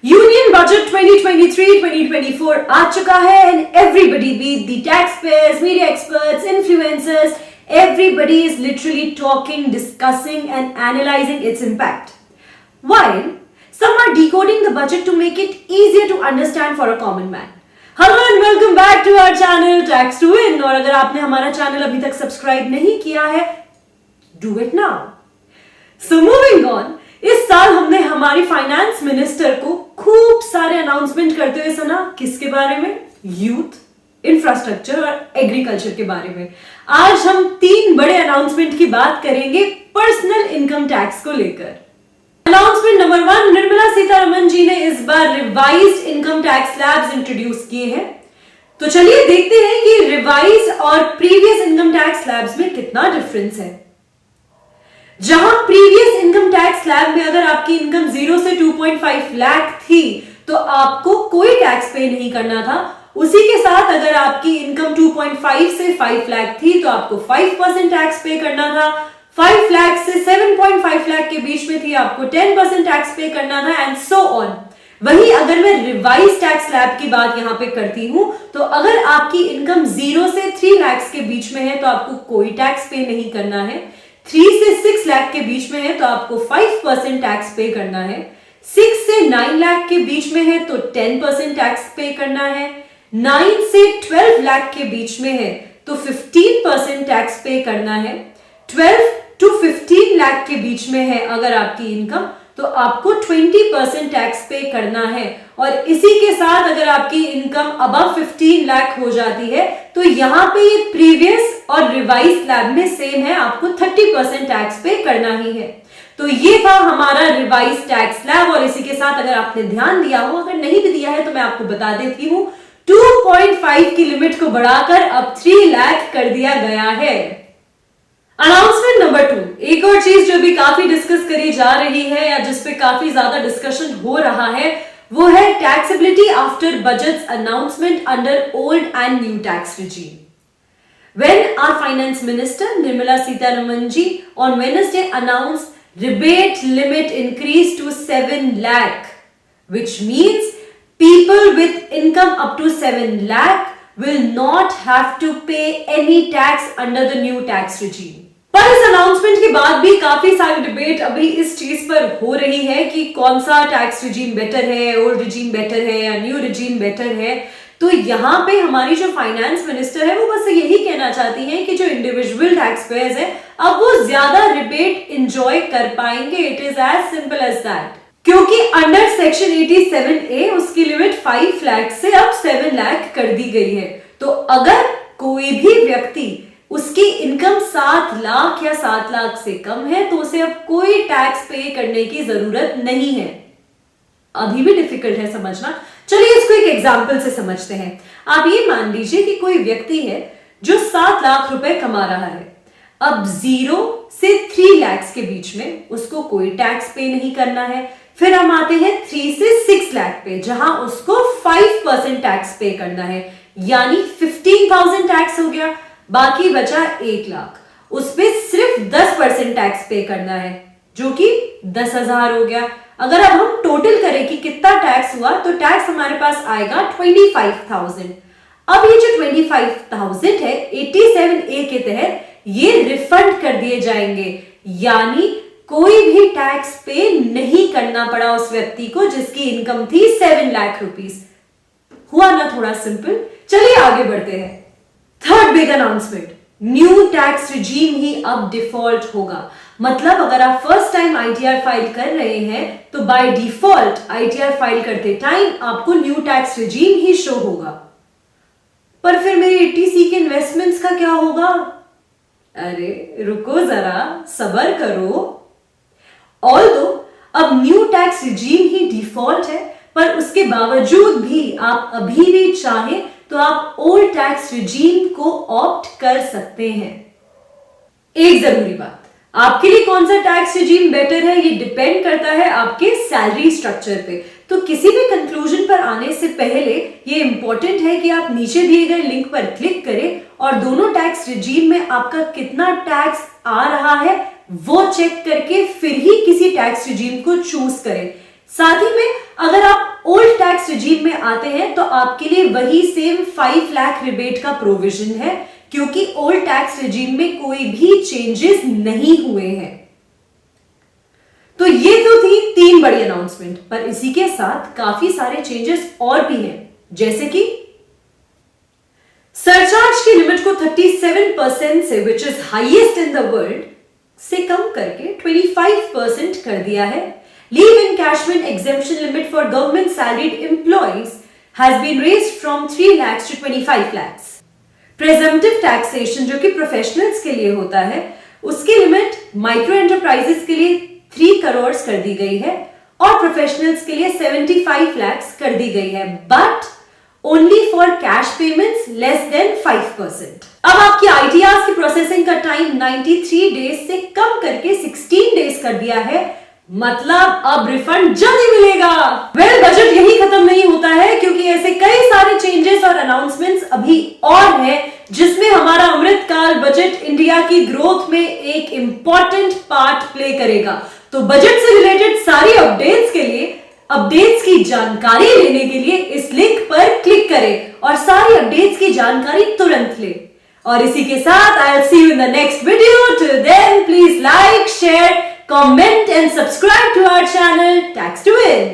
Union budget 2023-2024 आ चुका है and everybody be the taxpayers, media experts, influencers, everybody is literally talking, discussing and analyzing its impact. While some are decoding the budget to make it easier to understand for a common man. Hello and welcome back to our channel Tax to Win. और अगर आपने हमारा channel अभी तक subscribe नहीं किया है, do it now. So moving on, इस साल हमने हमारी फाइनेंस मिनिस्टर को खूब सारे अनाउंसमेंट करते हुए सुना। किसके बारे में? यूथ, इंफ्रास्ट्रक्चर और एग्रीकल्चर के बारे में। आज हम तीन बड़े अनाउंसमेंट की बात करेंगे पर्सनल इनकम टैक्स को लेकर। अनाउंसमेंट नंबर 1, निर्मला सीतारमण जी ने इस बार revised income tax slabs introduce किए हैं। तो चलिए देखते हैं कि रिवाइज और प्रीवियस इनकम टैक्स स्लैब्स में कितना डिफरेंस है। जहां प्रीवियस इनकम टैक्स स्लैब में अगर आपकी इनकम 0 से 2.5 लाख थी तो आपको कोई टैक्स पे नहीं करना था। उसी के साथ अगर आपकी इनकम 2.5 से 5 लाख थी तो आपको 5% टैक्स पे करना था। 5 लाख से 7.5 लाख के बीच में थी आपको 10% टैक्स पे करना था एंड सो ऑन। वहीं अगर मैं रिवाइज टैक्स स्लैब की बात यहां पे करती हूं तो अगर आपकी इनकम 0 से 3 लाख के बीच में है तो आपको कोई टैक्स पे नहीं करना है। 3 से 6 लाख के बीच में है तो आपको 5% टैक्स पे करना है। 6 से 9 लाख के बीच में है तो 10% टैक्स पे करना है। 9 से 12 लाख के बीच में है तो 15% टैक्स पे करना है। 12 टू 15 लाख के बीच में है अगर आपकी इनकम तो आपको 20% टैक्स पे करना है। और इसी के साथ अगर आपकी इनकम अबव 15 लाख हो जाती है तो यहां पे ये प्रीवियस और रिवाइज स्लैब में सेम है, आपको 30% टैक्स पे करना ही है। तो ये था हमारा रिवाइज टैक्स स्लैब। और इसी के साथ अगर आपने ध्यान दिया हो, अगर नहीं भी दिया है तो मैं आपको बता देती हूं, 2.5 की लिमिट को बढ़ाकर अब 3 लाख कर दिया गया है। अनाउंसमेंट नंबर 2, एक और चीज जो भी काफी डिस्कस करी जा रही है या जिसपे काफी ज्यादा डिस्कशन हो रहा है वो है taxability after budgets announcement under old and new tax regime. When our finance minister Nirmala Sitharaman ji on Wednesday announced rebate limit increase to 7 lakh, which means people with income up to 7 lakh will not have to pay any tax under the new tax regime. पर इस announcement के बाद भी काफी सारी debate अभी इस चीज पर हो रही है कि कौन सा टैक्स रिजीम बेटर है, ओल्ड रिजीम बेटर है या न्यू रिजीम बेटर है। तो यहाँ पे हमारी जो फाइनेंस मिनिस्टर है वो बस यही कहना चाहती है कि जो इंडिविजुअल टैक्स पेयर्स है अब वो ज्यादा रिबेट एंजॉय कर पाएंगे। It is as simple as that. क्योंकि अंडर सेक्शन 87A उसकी लिमिट 5 लाख से अब 7 लाख कर दी गई है। तो अगर कोई भी व्यक्ति उसकी इनकम 7 लाख या 7 लाख से कम है तो उसे अब कोई टैक्स पे करने की जरूरत नहीं है। अभी भी डिफिकल्ट है समझना, चलिए इसको एक एग्जांपल से समझते हैं। आप ये मान लीजिए कि कोई व्यक्ति है जो 7 लाख रुपए कमा रहा है। अब 0 से 3 लाख के बीच में उसको कोई टैक्स पे नहीं करना है। फिर हम आते हैं 3 से 6 लाख पे जहां उसको 5% टैक्स पे करना है, यानी 15,000 टैक्स हो गया। बाकी बचा 1 लाख, उस पे सिर्फ 10% टैक्स पे करना है जो कि 10,000 हो गया। अगर अब हम टोटल करें कि कितना टैक्स हुआ तो टैक्स हमारे पास आएगा 25,000। अब ये जो 25,000 है 87A के तहत ये रिफंड कर दिए जाएंगे, यानी कोई भी टैक्स पे नहीं करना पड़ा उस व्यक्ति को जिसकी इनकम थी 7 लाख रुपीस। हुआ ना थोड़ा सिंपल। चलिए आगे बढ़ते हैं। Third big announcement, new tax regime ही अब डिफॉल्ट होगा। मतलब अगर आप फर्स्ट टाइम आईटीआर फाइल कर रहे हैं तो बाय डिफॉल्ट आईटीआर फाइल करते टाइम आपको न्यू टैक्स रिजीम ही शो होगा। पर फिर मेरे 80C के इन्वेस्टमेंट्स का क्या होगा? अरे रुको जरा, सब्र करो। ऑल्दो अब न्यू टैक्स रिजीम ही डिफॉल्ट है पर उसके बावजूद भी आप अभी भी चाहें तो आप ओल्ड टैक्स रिजीम को ऑप्ट कर सकते हैं। एक जरूरी बात, आपके लिए कौन सा टैक्स रिजीम बेटर है ये डिपेंड करता है आपके सैलरी स्ट्रक्चर पे। तो किसी भी कंक्लूजन पर आने से पहले ये इंपॉर्टेंट है कि आप नीचे दिए गए लिंक पर क्लिक करें और दोनों टैक्स रिजीम में आपका कितना टैक्स आ रहा है वो चेक करके फिर ही किसी टैक्स रिजीम को चूज करें। साथ ही में अगर आप ओल्ड टैक्स रिजीम में आते हैं तो आपके लिए वही सेम 5 लाख रिबेट का प्रोविजन है, क्योंकि ओल्ड टैक्स रिजीम में कोई भी चेंजेस नहीं हुए हैं। तो ये तो थी 3 बड़ी अनाउंसमेंट, पर इसी के साथ काफी सारे चेंजेस और भी हैं, जैसे कि सरचार्ज की लिमिट को 37% से, which is highest in the world, से कम करके 25% कर दिया है। Leave encashment exemption limit for government salaried employees has been raised from 3 lakhs to 25 lakhs। Presumptive taxation जो कि प्रोफेशनल्स के लिए होता है, उसकी लिमिट माइक्रो एंटरप्राइजेस के लिए 3 करोड़ कर दी गई है और प्रोफेशनल्स के लिए 75 lakhs कर दी गई है, but only for cash payments less than 5%। अब आपकी आईटीआर की प्रोसेसिंग का टाइम 93 डेज से कम करके 16 डेज कर दिया है, मतलब अब रिफंड जल्दी मिलेगा। बजट यही खत्म नहीं होता है, क्योंकि ऐसे कई सारे चेंजेस और अनाउंसमेंट्स अभी और हैं, जिसमें हमारा अमृतकाल बजट इंडिया की ग्रोथ में एक इंपॉर्टेंट पार्ट प्ले करेगा। तो बजट से रिलेटेड सारी अपडेट्स के लिए, अपडेट्स की जानकारी लेने के लिए इस लिंक पर क्लिक करें और सारी अपडेट्स की जानकारी तुरंत ले। और इसी के साथ I will see you in the next video. Till then please like, share, comment and subscribe to our channel Tax to Win.